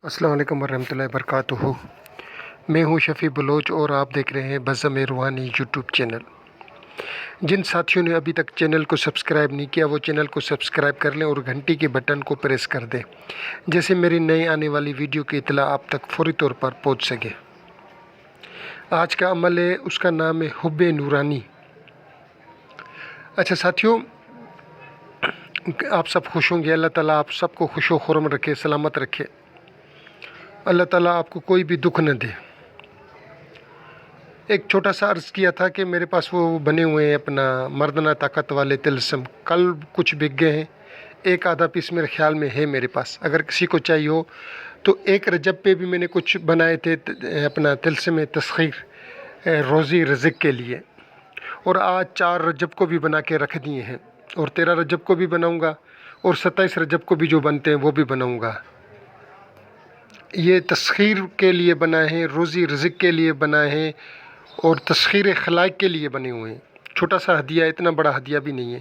السلام علیکم ورحمۃ اللہ وبرکاتہ۔ میں ہوں شفیع بلوچ اور آپ دیکھ رہے ہیں بزم روحانی یوٹیوب چینل۔ جن ساتھیوں نے ابھی تک چینل کو سبسکرائب نہیں کیا وہ چینل کو سبسکرائب کر لیں اور گھنٹی کے بٹن کو پریس کر دیں، جیسے میری نئی آنے والی ویڈیو کی اطلاع آپ تک فوری طور پر پہنچ سکے۔ آج کا عمل ہے، اس کا نام ہے حب نورانی۔ اچھا ساتھیوں، آپ سب خوش ہوں گے۔ اللہ تعالیٰ آپ سب کو خوش و خرم رکھے، سلامت رکھے۔ اللہ تعالیٰ آپ کو کوئی بھی دکھ نہ دے۔ ایک چھوٹا سا عرض کیا تھا کہ میرے پاس وہ بنے ہوئے ہیں اپنا مردانہ طاقت والے طلسم، کل کچھ بک گئے ہیں، ایک آدھا پیس میرے خیال میں ہے میرے پاس، اگر کسی کو چاہیے ہو تو۔ ایک رجب پہ بھی میں نے کچھ بنائے تھے اپنا طلسم تسخیر روزی رزق کے لیے، اور آج 4 رجب کو بھی بنا کے رکھ دیے ہیں، اور 13 رجب کو بھی بناؤں گا، اور 27 رجب کو بھی جو بنتے ہیں وہ بھی بناؤں گا۔ یہ تسخیر کے لیے بنائے ہیں، روزی رزق کے لیے بنائے ہیں، اور تسخیر خلائق کے لیے بنے ہوئے ہیں۔ چھوٹا سا ہدیہ، اتنا بڑا ہدیہ بھی نہیں ہے،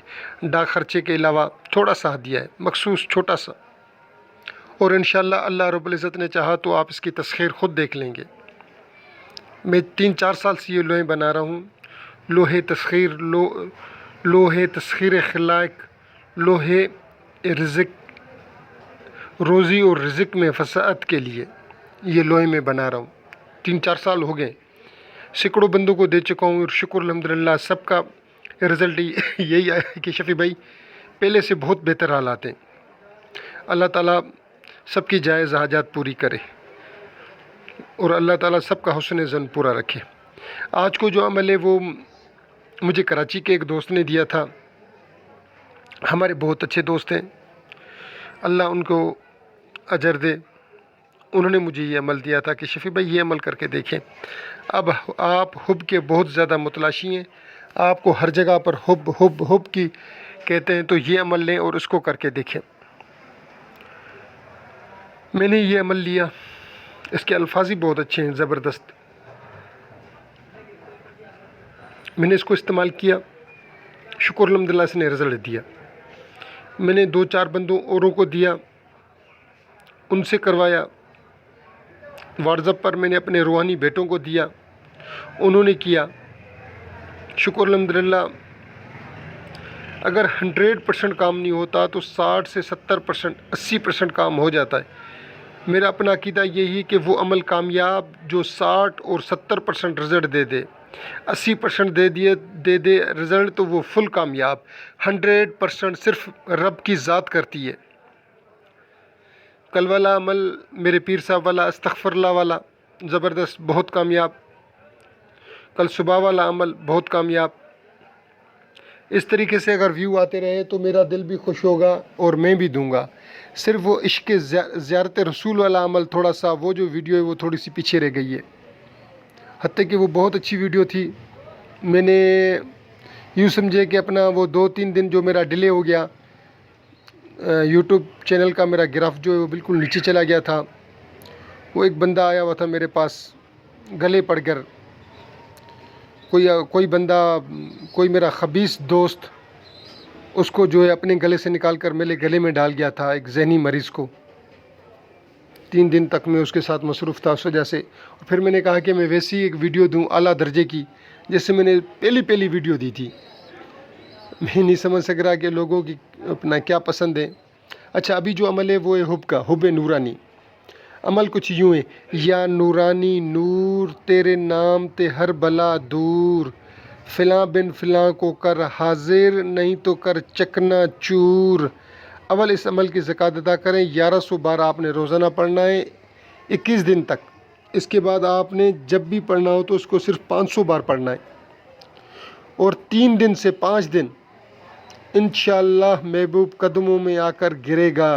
ڈاک خرچے کے علاوہ تھوڑا سا ہدیہ ہے، مخصوص چھوٹا سا، اور انشاءاللہ اللہ رب العزت نے چاہا تو آپ اس کی تسخیر خود دیکھ لیں گے۔ میں 3-4 سال سے یہ لوہیں بنا رہا ہوں، لوہے تسخیر خلائق، لوہے رزق، روزی اور رزق میں فساعت کے لیے یہ لوہے میں بنا رہا ہوں۔ 3-4 سال ہو گئے، سینکڑوں بندوں کو دے چکا ہوں، اور شکر الحمدللہ سب کا رزلٹ یہی آیا کہ شفیع بھائی پہلے سے بہت بہتر حالات ہیں۔ اللہ تعالیٰ سب کی جائز حاجات پوری کرے، اور اللہ تعالیٰ سب کا حسن ظن پورا رکھے۔ آج کو جو عمل ہے وہ مجھے کراچی کے ایک دوست نے دیا تھا، ہمارے بہت اچھے دوست ہیں، اللہ ان کو اجر دے۔ انہوں نے مجھے یہ عمل دیا تھا کہ شفیع بھائی یہ عمل کر کے دیکھیں۔ اب آپ حب کے بہت زیادہ متلاشی ہیں، آپ کو ہر جگہ پر حب کی کہتے ہیں، تو یہ عمل لیں اور اس کو کر کے دیکھیں۔ میں نے یہ عمل لیا، اس کے الفاظ ہی بہت اچھے ہیں، زبردست۔ میں نے اس کو استعمال کیا، شکر الحمدللہ اس نے رزلٹ دیا۔ میں نے 2-4 بندوں اوروں کو دیا، ان سے کروایا۔ واٹس ایپ پر میں نے اپنے روحانی بیٹوں کو دیا، انہوں نے کیا، شکر الحمدللہ۔ اگر 100% کام نہیں ہوتا تو 60 سے 70%، 80% کام ہو جاتا ہے۔ میرا اپنا عقیدہ یہی کہ وہ عمل کامیاب جو 60 اور 70% رزلٹ دے دے، 80% دے دے رزلٹ، تو وہ فل کامیاب۔ 100% صرف رب کی ذات کرتی ہے۔ کل والا عمل میرے پیر صاحب والا استغفر اللہ والا زبردست، بہت کامیاب۔ کل صبح والا عمل بہت کامیاب۔ اس طریقے سے اگر ویو آتے رہے تو میرا دل بھی خوش ہوگا اور میں بھی دوں گا۔ صرف وہ عشق زیارت رسول والا عمل تھوڑا سا، وہ جو ویڈیو ہے وہ تھوڑی سی پیچھے رہ گئی ہے، حتیٰ کہ وہ بہت اچھی ویڈیو تھی۔ میں نے یوں سمجھے کہ اپنا وہ 2-3 دن جو میرا ڈیلے ہو گیا، یوٹیوب چینل کا میرا گراف جو ہے وہ بالکل نیچے چلا گیا تھا۔ وہ ایک بندہ آیا ہوا تھا میرے پاس گلے پڑ کر، کوئی بندہ، کوئی میرا خبیث دوست اس کو جو ہے اپنے گلے سے نکال کر میرے گلے میں ڈال گیا تھا، ایک ذہنی مریض کو۔ 3 دن تک میں اس کے ساتھ مصروف تھا اس وجہ سے۔ پھر میں نے کہا کہ میں ویسی ایک ویڈیو دوں اعلیٰ درجے کی، جیسے میں نے پہلی ویڈیو دی تھی۔ میں نہیں سمجھ سک رہا کہ لوگوں کی اپنا کیا پسند ہے۔ اچھا، ابھی جو عمل ہے وہ ہے حب کا، حب نورانی۔ عمل کچھ یوں ہے: یا نورانی نور تیرے نام تے ہر بلا دور، فلاں بن فلاں کو کر حاضر نہیں تو کر چکنا چور۔ اول اس عمل کی زکوٰۃ ادا کریں، 1100 بار آپ نے روزانہ پڑھنا ہے 21 دن تک۔ اس کے بعد آپ نے جب بھی پڑھنا ہو تو اس کو صرف 500 بار پڑھنا ہے، اور 3 دن سے 5 دن انشاءاللہ محبوب قدموں میں آ کر گرے گا،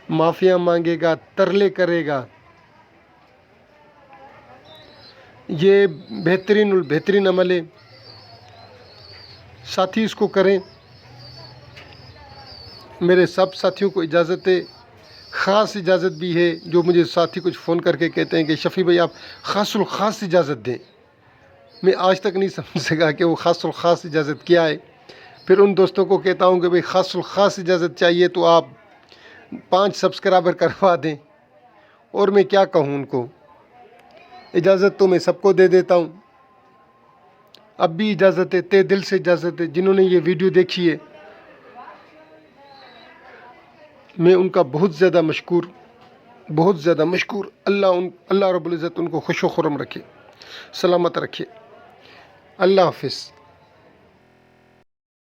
معافیاں مانگے گا، ترلے کرے گا۔ یہ بہترین عمل ہے، ساتھی اس کو کریں۔ میرے سب ساتھیوں کو اجازت ہے، خاص اجازت بھی ہے، جو مجھے ساتھی کچھ فون کر کے کہتے ہیں کہ شفیع بھائی آپ خاص الخاص اجازت دیں۔ میں آج تک نہیں سمجھ سکا کہ وہ خاص الخاص اجازت کیا ہے۔ پھر ان دوستوں کو کہتا ہوں کہ بھائی خاص الخاص اجازت چاہیے تو آپ 5 سبسکرائبر کروا دیں، اور میں کیا کہوں ان کو. اجازت تو میں سب کو دے دیتا ہوں. اب بھی اجازت ہے, تہ دل سے اجازت ہے. جنہوں نے یہ ویڈیو دیکھی ہے میں ان کا بہت زیادہ مشکور. اللہ رب العزت ان کو خوش و خرم رکھے, سلامت رکھے. اللہ حافظ.